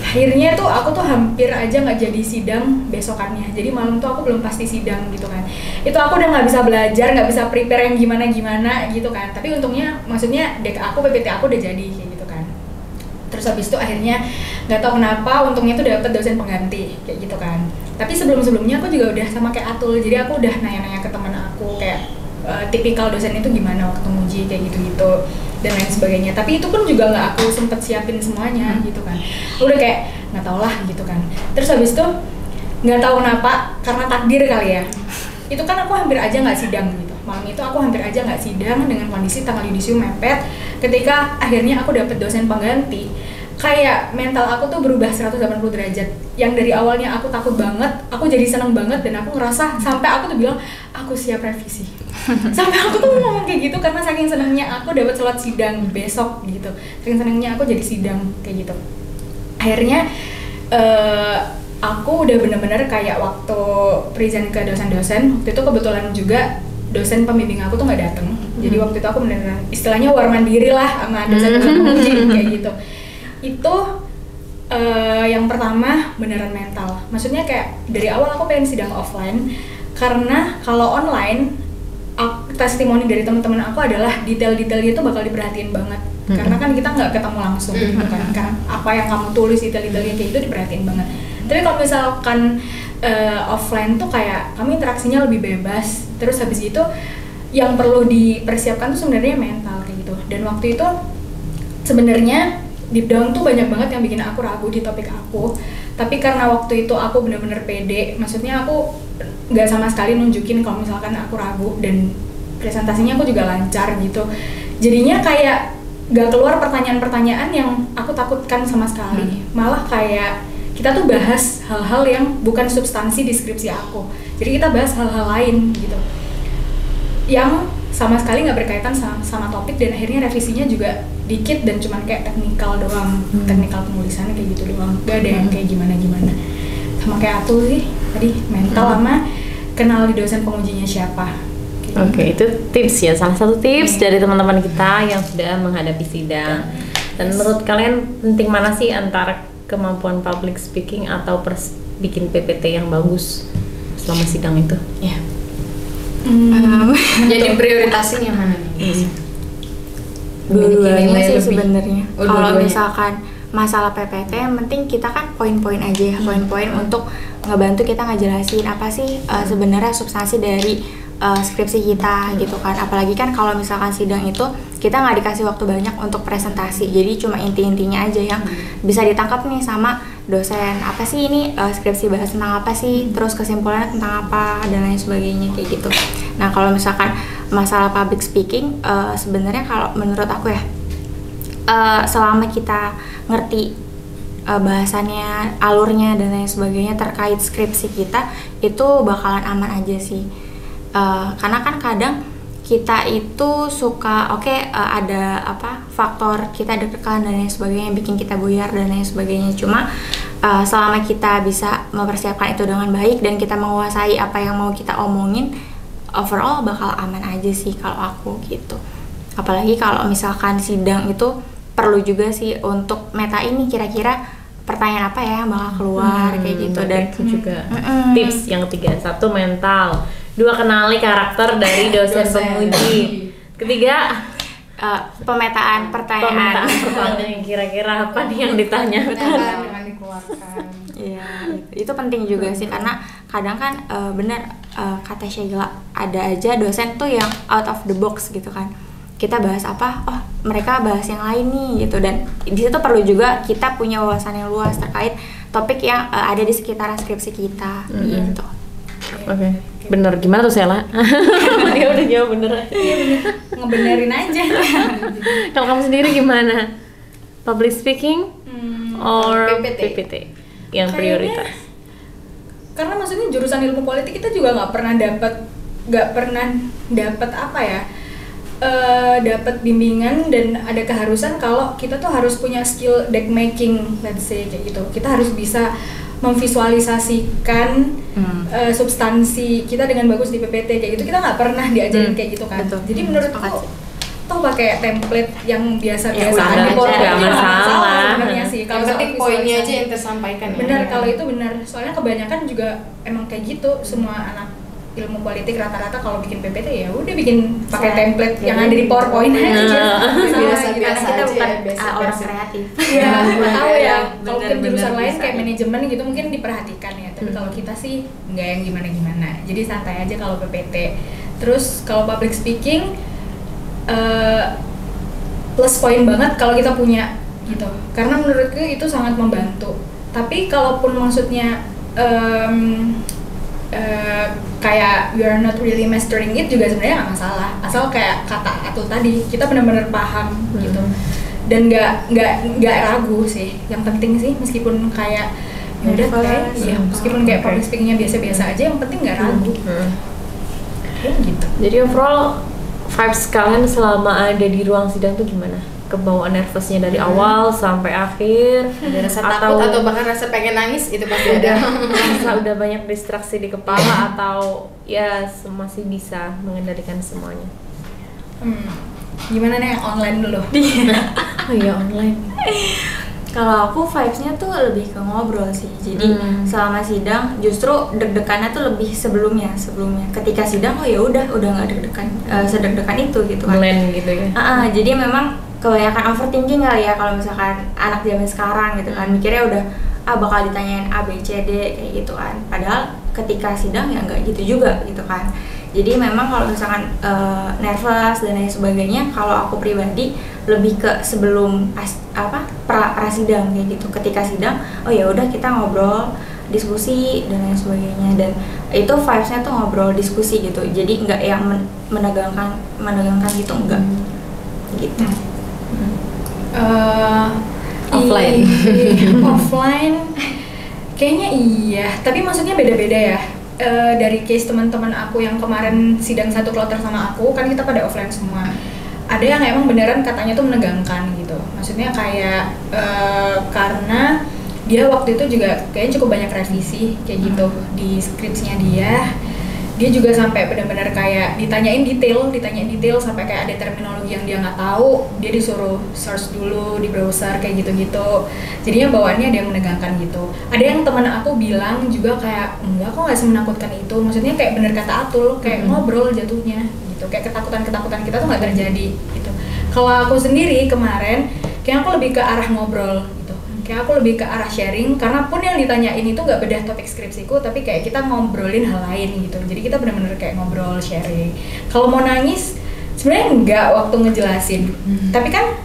Akhirnya tuh aku tuh hampir aja nggak jadi sidang besokannya. Jadi malam tuh aku belum pasti sidang gitu kan. Itu aku udah nggak bisa belajar, nggak bisa prepare yang gimana gitu kan. Tapi untungnya, maksudnya DK aku, PPT aku udah jadi kayak gitu kan. Terus habis itu akhirnya nggak tahu kenapa untungnya tuh dapet dosen pengganti kayak gitu kan. Tapi sebelumnya aku juga udah sama kayak Atul. Jadi aku udah nanya-nanya ke teman aku kayak tipikal dosen itu gimana waktu nguji kayak gitu-gitu dan lain sebagainya. Tapi itu pun juga nggak aku sempet siapin semuanya gitu kan. Udah kayak nggak tau lah gitu kan. Terus habis itu nggak tahu kenapa, karena takdir kali ya. Itu kan aku hampir aja nggak sidang gitu. Malam itu aku hampir aja nggak sidang dengan kondisi tanggal yudisium mepet. Ketika akhirnya aku dapet dosen pengganti, kayak mental aku tuh berubah 180 derajat. Yang dari awalnya aku takut banget, aku jadi seneng banget dan aku ngerasa sampai aku tuh bilang aku siap revisi. Sampai aku tuh ngomong kayak gitu karena saking senengnya aku dapat slot sidang besok gitu. Saking senengnya aku jadi sidang kayak gitu. Akhirnya aku udah bener-bener kayak waktu present ke dosen-dosen, waktu itu kebetulan juga dosen pembimbing aku tuh nggak dateng. Jadi waktu itu aku bener-bener istilahnya war mandiri lah sama dosen-dosen penguji kayak gitu. Itu yang pertama beneran mental. Maksudnya kayak dari awal aku pengen sidang offline karena kalau online testimoni dari teman-teman aku adalah detail-detailnya itu bakal diperhatiin banget. Karena kan kita nggak ketemu langsung kan apa yang kamu tulis detail-detailnya kayak itu diperhatiin banget. Tapi kalau misalkan offline tuh kayak kami interaksinya lebih bebas. Terus habis itu yang perlu dipersiapkan tuh sebenarnya mental kayak gitu. Dan waktu itu sebenarnya deep down tuh banyak banget yang bikin aku ragu di topik aku. Tapi karena waktu itu aku bener-bener pede, maksudnya aku nggak sama sekali nunjukin kalau misalkan aku ragu, dan presentasinya aku juga lancar gitu. Jadinya kayak nggak keluar pertanyaan-pertanyaan yang aku takutkan sama sekali. Malah kayak kita tuh bahas hal-hal yang bukan substansi di skripsi aku. Jadi kita bahas hal-hal lain gitu, yang sama sekali nggak berkaitan sama topik, dan akhirnya revisinya juga dikit dan cuman kayak teknikal doang, teknikal penulisannya kayak gitu doang, gak ada yang kayak gimana-gimana. Sama kayak aku sih tadi, mental sama kenal di dosen pengujinya siapa. Oke, itu tips ya, salah satu tips dari teman-teman kita yang sudah menghadapi sidang. Dan menurut kalian penting mana sih antara kemampuan public speaking atau bikin PPT yang bagus selama sidang itu? Ya. Jadi prioritasin yang mana nih? Dua-duanya sih sebenarnya. Oh, Kalau dua-duanya. misalkan masalah PPT, yang penting kita kan poin-poin aja ya, poin-poin untuk ngebantu kita ngejelasin apa sih sebenarnya substansi dari skripsi kita gitu kan. Apalagi kan kalau misalkan sidang itu kita nggak dikasih waktu banyak untuk presentasi, jadi cuma inti-intinya aja yang bisa ditangkap nih sama dosen. Apa sih ini skripsi bahas tentang apa sih, terus kesimpulannya tentang apa, dan lain sebagainya kayak gitu. Nah kalau misalkan masalah public speaking, sebenarnya kalau menurut aku ya, selama kita ngerti bahasannya, alurnya dan lain sebagainya terkait skripsi kita, itu bakalan aman aja sih. Karena kan kadang kita itu suka ada faktor kita deg-degan dan lain sebagainya yang bikin kita buyar dan lain sebagainya. Cuma selama kita bisa mempersiapkan itu dengan baik dan kita menguasai apa yang mau kita omongin, overall bakal aman aja sih kalau aku gitu. Apalagi kalau misalkan sidang itu perlu juga sih untuk meta ini, kira-kira pertanyaan apa ya yang bakal keluar kayak gitu. Dan itu juga tips yang ketiga, 1 mental, 2 kenali karakter dari dosen penguji, ketiga pemetaan pertanyaan yang kira-kira apa nih yang ditanyakan. Dengan dikeluarkan. Iya, itu penting juga sih, karena kadang kan bener kata Sheila, ada aja dosen tuh yang out of the box gitu kan. Kita bahas apa, oh mereka bahas yang lain nih gitu, dan di situ perlu juga kita punya wawasan yang luas terkait topik yang ada di sekitaran skripsi kita gitu. Oke. Bener, gimana tuh Sheila? Dia udah jawab bener. Iya bener, ngebenerin aja. Kalau kamu sendiri gimana? Public speaking or PPT yang Kayaknya, prioritas? karena maksudnya jurusan ilmu politik kita juga nggak pernah dapat apa ya, dapat bimbingan dan ada keharusan kalau kita tuh harus punya skill deck making, let's say kayak gitu. Kita harus bisa memvisualisasikan substansi kita dengan bagus di PPT kayak gitu. Kita nggak pernah diajarin kayak gitu kan. Betul. Jadi menurutku toh pakai template yang biasa-biasa udah di aja, PowerPoint nggak itu masalah. sebenarnya sih. Yang penting soal poinnya visualisasi. aja yang tersampaikan ya. Benar, kalau itu benar. Soalnya kebanyakan juga emang kayak gitu, semua anak ilmu politik rata-rata kalau bikin PPT ya udah bikin pakai template yang ada di PowerPoint aja. Biasa-biasa kita aja bukan ya, biasa-biasa. orang kreatif. Iya, nggak tahu ya. Kalau mungkin Bener-bener jurusan lain bisa kayak ya. manajemen gitu mungkin diperhatikan ya. Tapi kalau kita sih nggak yang gimana-gimana. Jadi santai aja kalau PPT. Terus kalau public speaking plus poin banget kalau kita punya gitu. Karena menurutku itu sangat membantu. Tapi kalaupun maksudnya kayak we are not really mastering it juga sebenarnya nggak masalah, asal kayak kata Atul tadi kita benar-benar paham gitu, dan nggak ragu sih. Yang penting sih meskipun kayak ya udah kayak ya meskipun kayak public speakingnya biasa-biasa aja, yang penting nggak ragu kayak gitu. Jadi overall vibes kalian selama ada di ruang sidang tuh gimana? Kebawaan nervousnya dari awal sampai akhir? Ada rasa takut atau bahkan rasa pengen nangis, itu pasti ada. Merasa udah banyak distraksi di kepala atau ya masih bisa mengendalikan semuanya? Gimana nih yang online dulu? Oh iya, online. Kalau aku vibes-nya tuh lebih ke ngobrol sih. Jadi selama sidang justru deg-degannya tuh lebih sebelumnya. Ketika sidang oh ya udah nggak deg-degan, sedeg-degan itu gitu kan. Blend gitu ya. Jadi memang kebanyakan overthinking kali ya kalau misalkan anak zaman sekarang gitu kan, mikirnya udah bakal ditanyain A, B, C, D kayak gitu kan. Padahal ketika sidang ya nggak gitu juga gitu kan. Jadi memang kalau misalkan nervous dan lain sebagainya, kalau aku pribadi lebih ke sebelum prasidang kayak gitu. Ketika sidang, oh ya udah kita ngobrol, diskusi dan lain sebagainya, dan itu vibes-nya tuh ngobrol, diskusi gitu. Jadi nggak yang menegangkan gitu, enggak gitu. Offline. Offline Kayaknya iya, tapi maksudnya beda-beda ya. Dari case teman-teman aku yang kemarin sidang satu kloter sama aku, kan kita pada offline semua. Ada yang emang beneran katanya tuh menegangkan gitu. Maksudnya kayak karena dia waktu itu juga kayaknya cukup banyak revisi kayak gitu di skripsinya dia. Dia juga sampai benar-benar kayak ditanyain detail sampai kayak ada terminologi yang dia nggak tahu, dia disuruh search dulu di browser kayak gitu-gitu. Jadinya bawaannya ada yang menegangkan gitu. Ada yang teman aku bilang juga kayak enggak kok nggak semenakutkan itu. Maksudnya kayak bener kata Atul, kayak ngobrol jatuhnya gitu. Kayak ketakutan kita tuh nggak terjadi gitu. Kalau aku sendiri kemarin, kayak aku lebih ke arah ngobrol. Kayak aku lebih ke arah sharing, karena pun yang ditanyain itu nggak bedah topik skripsiku, tapi kayak kita ngobrolin hal lain gitu. Jadi kita benar-benar kayak ngobrol, sharing. Kalau mau nangis, sebenarnya enggak waktu ngejelasin. Tapi kan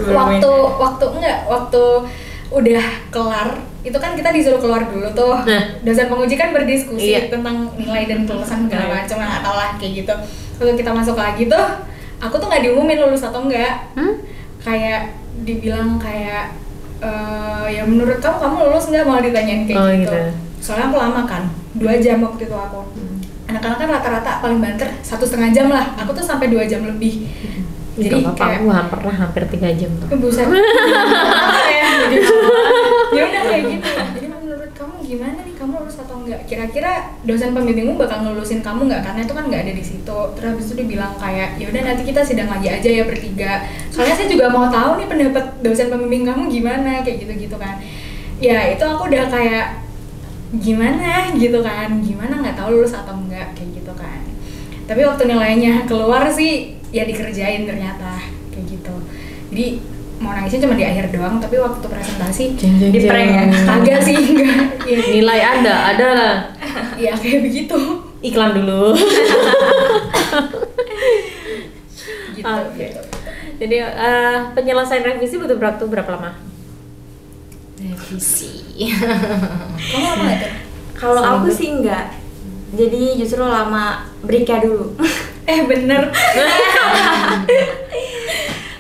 waktu udah kelar, itu kan kita disuruh keluar dulu tuh. Dosen penguji kan berdiskusi tentang nilai dan kelulusan segala macam, nggak tahu lah kayak gitu. Waktu kita masuk lagi tuh, aku tuh nggak diumumin lulus atau enggak. Kayak dibilang kayak ya menurut kamu lulus nggak, malah ditanyain kayak gitu. Soalnya aku lama kan, 2 jam waktu itu aku. Anak-anak kan rata-rata paling banter 1,5 jam lah, aku tuh sampai 2 jam lebih. Jadi kayak aku hampir 3 jam tuh. Buset. Ya udah kayak gitu. Jadi menurut kamu gimana nih, kamu lulus atau enggak? Kira-kira dosen pembimbingmu bakal ngelulusin kamu nggak? Karena itu kan nggak ada di situ. Terus habis itu dibilang kayak ya udah nanti kita sidang lagi aja ya bertiga. Soalnya saya juga mau tahu nih pendapat dosen pembimbing kamu gimana, kayak gitu-gitu kan. Ya itu aku udah kayak gimana gitu kan, gimana nggak tahu lulus atau enggak kayak gitu kan. Tapi waktu nilainya keluar sih ya dikerjain ternyata kayak gitu. Jadi mau nangisnya cuma di akhir doang, tapi waktu presentasi di prank ya? Kagak sih, enggak. Ya. Nilai ada lah. Ya kayak begitu. Iklan dulu. Gitu, gitu. Jadi penyelesaian revisi butuh berapa lama? Revisi. Kamu lama nggak tuh? Kalau aku sih enggak. Jadi justru lama break-nya dulu. Bener.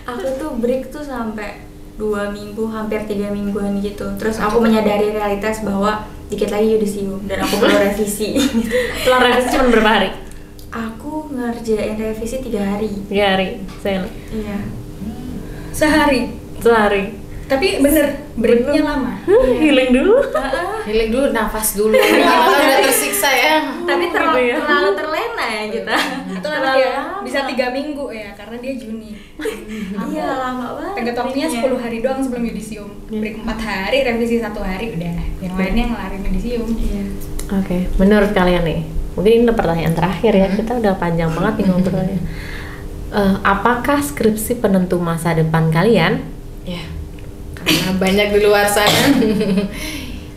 Aku tuh break tuh sampai 2 minggu, hampir 3 mingguan gitu. Terus aku menyadari realitas bahwa dikit lagi yudisium dan aku perlu revisi. Setelah revisi cuma berapa hari? Aku ngerjain revisi 3 hari. 3 hari, saya. Iya. Sehari. Tapi bener, breaknya lama. Healing dulu. Healing dulu, nafas dulu. Karena udah tersiksa ya. Tapi Gitu ya. terlalu terlena ya kita. Itu kan ya bisa 3 minggu ya, karena dia Juni. Iya, lama banget. Tenggat waktunya 10 hari doang sebelum yudisium. Break 4 hari, revisi 1 hari, udah. Yang lainnya ngelarin yudisium. Iya. Oke, menurut kalian nih, mungkin ini pertanyaan terakhir ya, kita udah panjang banget nih ngobrolnya. Apakah skripsi penentu masa depan kalian? Ya, karena banyak di luar sana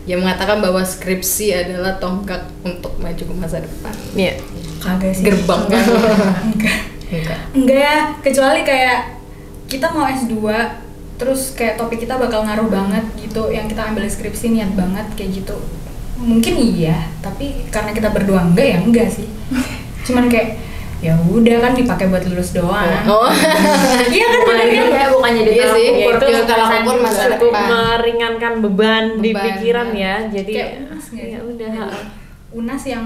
yang mengatakan bahwa skripsi adalah tonggak untuk maju ke masa depan. Iya. Kagak sih. Gerbang kan? Enggak ya, kecuali kayak kita mau S2 terus kayak topik kita bakal ngaruh banget gitu, yang kita ambil skripsi niat banget kayak gitu. Mungkin iya, tapi karena kita berdua enggak ya enggak sih. Cuman kayak ya udah kan dipakai buat lulus doang. Iya kan bener kan? Ya, bukan jadi Iya sih, Ya, itu tolak ukur masa cukup depan. meringankan beban di Beban, pikiran ya. Jadi Kayak UNAS nggak ya sih? udah. UNAS yang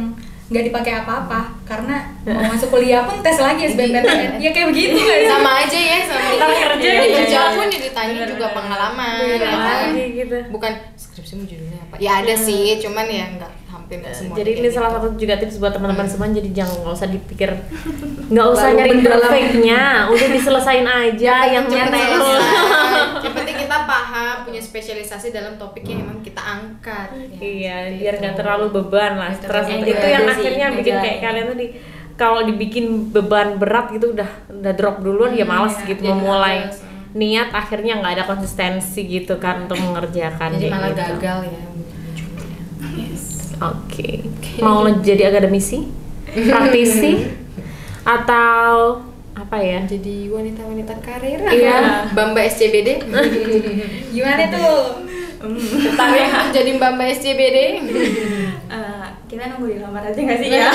nggak dipakai apa-apa karena mau masuk kuliah pun tes lagi SBMPTN. Ya kayak begitu nggak sih? Sama aja ya, sama Kita kerja ya, ya. kerja pun ya ditanya juga pengalaman ya kan? Lagi gitu. Bukan skripsimu judulnya apa? Ya ada sih, cuman ya hampir nggak semua. Jadi kayak ini gitu. salah satu juga tips buat teman-teman semua, jadi nggak usah dipikir, nggak usah Terlalu nyari mendalam. perfectnya, udah diselesain aja yang Cepet penting. selesai. Yang penting kita paham, punya spesialisasi dalam topik yang emang kita angkat. Ya, Iya, seperti biar itu. nggak terlalu beban lah, stres Yang itu juga yang ada sih, akhirnya bikin ngejalanin. kayak kalian tuh kalau dibikin beban berat gitu udah drop duluan ya males iya, gitu jadi memulai males. niat, akhirnya nggak ada konsistensi gitu kan untuk mengerjakan Jadi kayak malah gitu. gagal ya. Yes. Oke. Mau jadi akademisi, praktisi, atau apa ya? Jadi wanita-wanita karir. Iya. Mbak SCBD. Gimana tuh? Tertarik untuk jadi Mbak SCBD? Kita nunggu dilamar aja nggak sih ya?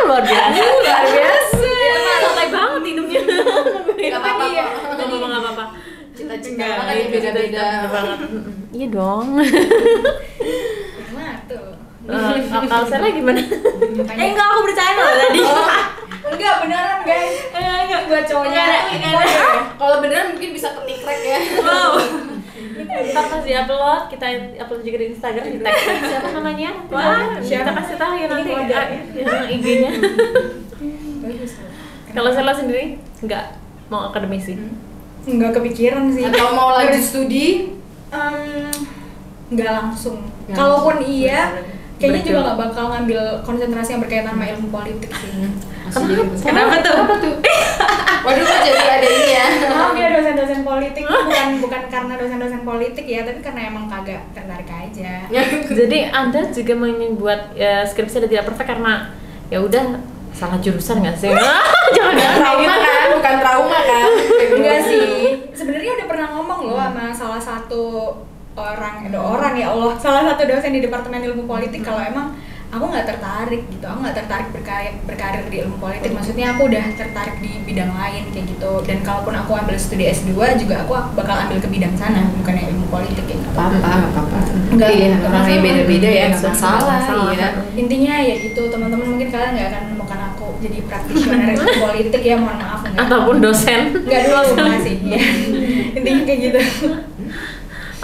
Luar biasa. Luar biasa. Santai banget hidupnya. Gak apa-apa kok. Nggak apa-apa. Cita-cita Enggak, kan beda-beda. banget. Iya dong. Nah tuh. Kalau Sela gimana? Enggak, aku bercanda loh tadi. Enggak beneran guys. Enggak. Buat cowoknya. Enggak ada. Kalau beneran mungkin bisa ketik crack ya. Wow. Ntar pas di-upload, kita upload juga di Instagram, di tag siapa namanya? Wah, kita kasih tahu ya nanti IG-nya. Bagus. Kalau Sela sendiri nggak mau akademisi? Enggak kepikiran sih. Atau mau lanjut studi? Nggak langsung. Nggak Kalaupun langsung. iya, kayaknya Berarti- juga nggak bakal ngambil konsentrasi yang berkaitan sama ilmu politik sih. Kenapa tuh? Waduh, kok jadi ada ini ya? Maaf ya dosen-dosen politik, bukan karena dosen-dosen politik ya, tapi karena emang kagak tertarik aja. Jadi Anda juga membuat skripsi ada tidak perfect karena ya udah salah jurusan nggak sih? Jangan Trauma kan, bukan trauma kan? Enggak sih, sebenarnya udah pernah ngomong loh sama salah satu orang ya Allah, salah satu dosen di Departemen Ilmu Politik kalau emang aku nggak tertarik gitu, aku nggak tertarik berkarir di ilmu politik, maksudnya aku udah tertarik di bidang lain kayak gitu, dan kalaupun aku ambil studi S2 juga aku bakal ambil ke bidang sana, bukan ilmu politik kayak gitu. Apa-apa. Enggak, Iya, enggak orangnya masalah. beda-beda ya, nggak Nggak masalah. masalah. Iya. Intinya ya gitu, teman-teman mungkin kalian nggak akan menemukan aku jadi praktisioner ilmu politik ya, mohon maaf enggak. ataupun dosen. Enggak dulu masih ya. Intinya kayak gitu.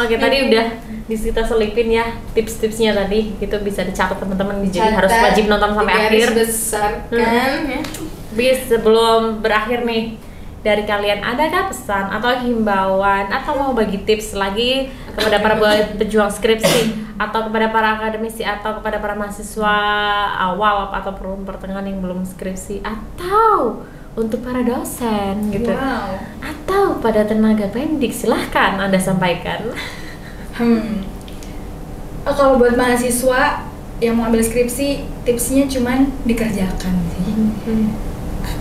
Oke, tadi udah kita selipin ya tips-tipsnya tadi, itu bisa dicatat teman-teman, jadi harus Catat, wajib nonton sampai digaris akhir. besarkan ya. Bis sebelum berakhir nih, dari kalian adakah pesan atau himbauan atau mau bagi tips lagi kepada para pejuang skripsi atau kepada para akademisi atau kepada para mahasiswa awal atau pertengahan yang belum skripsi atau untuk para dosen gitu Wow. atau pada tenaga pendidik, silahkan Anda sampaikan. Kalau buat mahasiswa yang mau ambil skripsi, tipsnya cuman dikerjakan sih.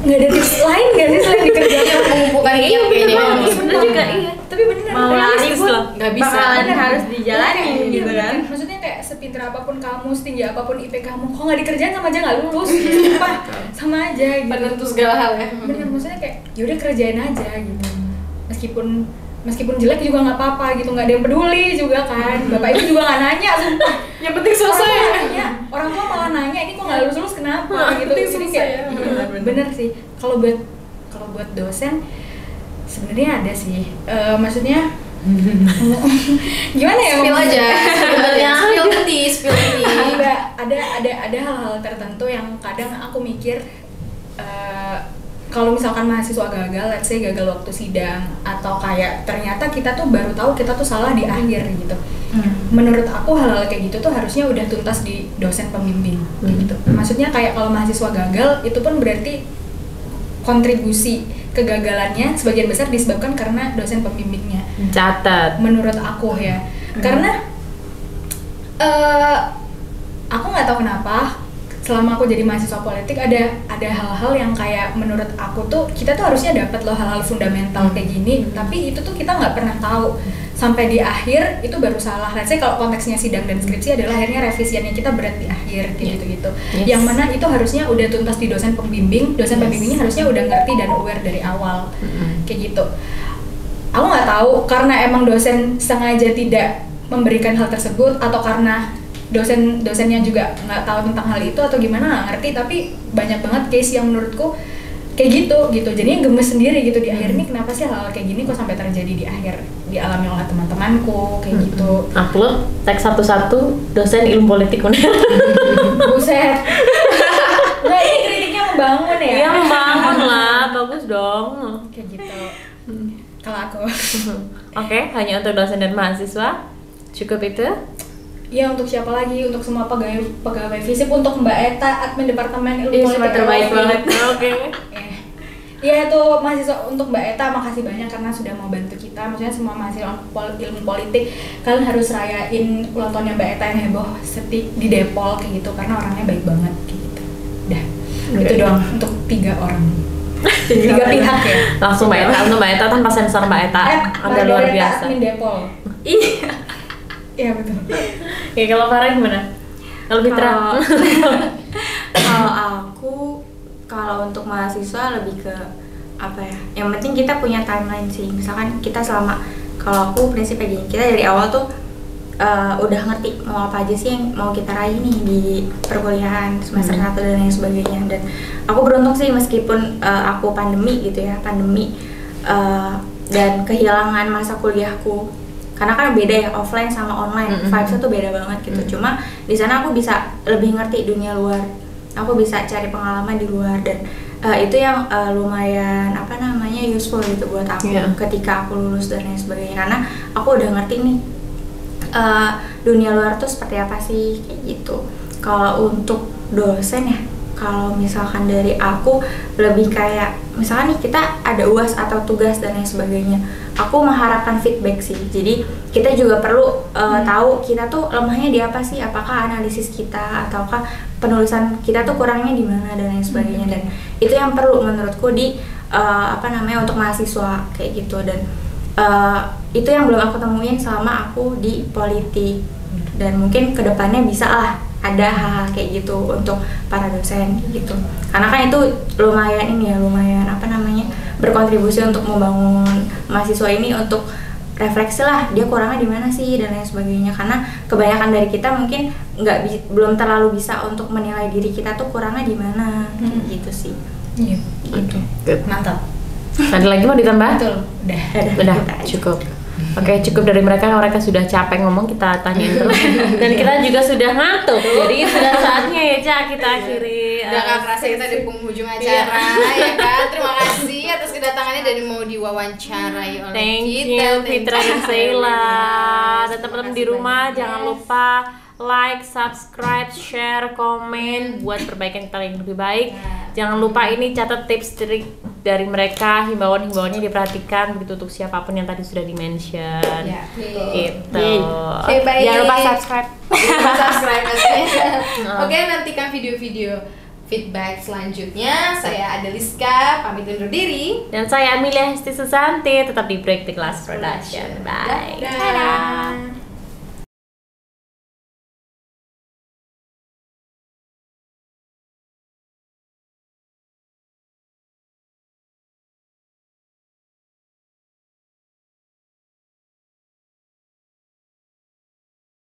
Nggak ada tips lain nggak sih selain dikerjakan? Mengumpulkan niat kayaknya. Bener juga, iya. Tapi bener. Mau lari realistis pun loh. Nggak bisa. bakalan Bener. harus dijalanin Iya, gitu bener. kan. Maksudnya kayak sepintar apapun kamu, setinggi apapun IP kamu, kok nggak dikerjain sama aja nggak lulus. Sumpah, sama aja gitu. Penentu segala hal ya. Bener, maksudnya kayak yaudah kerjain aja gitu. Meskipun jelek juga nggak apa-apa gitu, nggak ada yang peduli juga kan. Bapak ibu juga nggak nanya, sumpah. Yang penting selesai. Orang tua malah nanya, ini kok nggak lulus kenapa gitu. penting Jadi selesai kayak ya. bener sih. Kalau buat dosen sebenarnya ada sih. Maksudnya gimana ya? Spill aja. Sebenarnya spill tea. Ada hal-hal tertentu yang kadang aku mikir kalau misalkan mahasiswa gagal, let's say gagal waktu sidang atau kayak ternyata kita tuh baru tahu kita tuh salah di akhir gitu. Menurut aku hal-hal kayak gitu tuh harusnya udah tuntas di dosen pembimbing gitu. Maksudnya kayak kalau mahasiswa gagal itu pun berarti kontribusi kegagalannya sebagian besar disebabkan karena dosen pembimbingnya. Catat. Menurut aku ya, karena aku nggak tahu kenapa selama aku jadi mahasiswa politik ada hal-hal yang kayak menurut aku tuh kita tuh harusnya dapat loh hal-hal fundamental kayak gini, tapi itu tuh kita nggak pernah tahu sampai di akhir itu baru salah. Let's say kalau konteksnya sidang dan skripsi adalah akhirnya revisiannya kita berat di akhir kayak gitu-gitu. Yes. Yang mana itu harusnya udah tuntas di dosen pembimbing, pembimbingnya harusnya udah ngerti dan aware dari awal kayak gitu. Aku nggak tahu karena emang dosen sengaja tidak memberikan hal tersebut atau karena dosennya juga nggak tahu tentang hal itu atau gimana, nggak ngerti, tapi banyak banget case yang menurutku kayak gitu jadinya gemes sendiri gitu di akhir. Ini kenapa sih hal kayak gini kok sampai terjadi di akhir, dialami oleh teman-temanku kayak gitu. Upload tag satu-satu dosen ilmu politik. Buset. Nah, ini kritiknya membangun ya. Iya, membangun lah, bagus dong. Kayak gitu. Kalau aku Oke, hanya untuk dosen dan mahasiswa cukup itu. ya untuk siapa lagi, untuk semua pegawai FISIP, untuk Mbak Eta admin departemen ilmu Ih, politik semua terbaik LPI. banget. Oke. Ya itu mahasiswa, untuk Mbak Eta makasih banyak karena sudah mau bantu kita. Maksudnya semua mahasiswa ilmu politik, kalian harus rayain ulang tahunnya Mbak Eta yang heboh di Depol kayak gitu, karena orangnya baik banget kayak gitu. Dah, itu doang untuk 3 orang. 3 pihak ya. Langsung Mbak Eta, untuk Mbak Eta tanpa sensor Mbak Eta. Anda luar Margareta biasa. admin Depol. Iya. Iya betul. Oke, kalau Farah gimana? Kalau Fitra? Kalau untuk mahasiswa lebih ke apa ya? Yang penting kita punya timeline sih. Misalkan kita kalau aku prinsipnya gini, kita dari awal tuh udah ngerti mau apa aja sih yang mau kita raih nih di perkuliahan semester 1 dan lain sebagainya. Dan aku beruntung sih meskipun aku pandemi gitu ya, dan kehilangan masa kuliahku, karena kan beda ya offline sama online, vibes-nya tuh beda banget gitu. Cuma di sana aku bisa lebih ngerti dunia luar, aku bisa cari pengalaman di luar, dan itu yang lumayan useful gitu buat aku ketika aku lulus dan lain sebagainya, karena aku udah ngerti nih dunia luar tuh seperti apa sih kayak gitu. Kalau untuk dosen ya, kalau misalkan dari aku lebih kayak misalkan nih kita ada UAS atau tugas dan lain sebagainya, aku mengharapkan feedback sih. Jadi kita juga perlu tahu kita tuh lemahnya di apa sih, apakah analisis kita ataukah penulisan kita tuh kurangnya di mana dan lain sebagainya. Dan itu yang perlu menurutku di untuk mahasiswa kayak gitu. Dan itu yang belum aku temuin selama aku di politik, dan mungkin kedepannya bisa lah ada hal-hal kayak gitu untuk para dosen gitu. Karena kan itu lumayan berkontribusi untuk membangun mahasiswa ini untuk refleksi lah dia kurangnya di mana sih dan lain sebagainya. Karena kebanyakan dari kita mungkin belum terlalu bisa untuk menilai diri kita tuh kurangnya di mana gitu sih. Iya. Oke, Mantap. ada lagi mau ditambah? Betul. Udah cukup. Oke, cukup dari mereka sudah capek ngomong, kita tanyain terus. Dan kita juga sudah ngantuk, jadi sudah saatnya ya Ca kita akhiri. Udah gak kerasa kita di penghujung acara ya kan. Terima kasih atas kedatangannya dan mau diwawancarai oleh Thank kita. you Fitra dan Sheila. Dan teman-teman di rumah jangan lupa like, subscribe, share, komen buat perbaikan kita yang lebih baik. Jangan lupa ini catat tips trik dari mereka, himbauan-himbauannya diperhatikan begitu untuk siapapun yang tadi sudah di-mention. Ya, gitu. baik. Jangan lupa subscribe. Oke, nantikan video-video feedback selanjutnya. Saya Adeliska, pamit undur diri. Dan saya Amelia Hesti Susanti, tetap di Break the Glass Production. Bye. Dadah.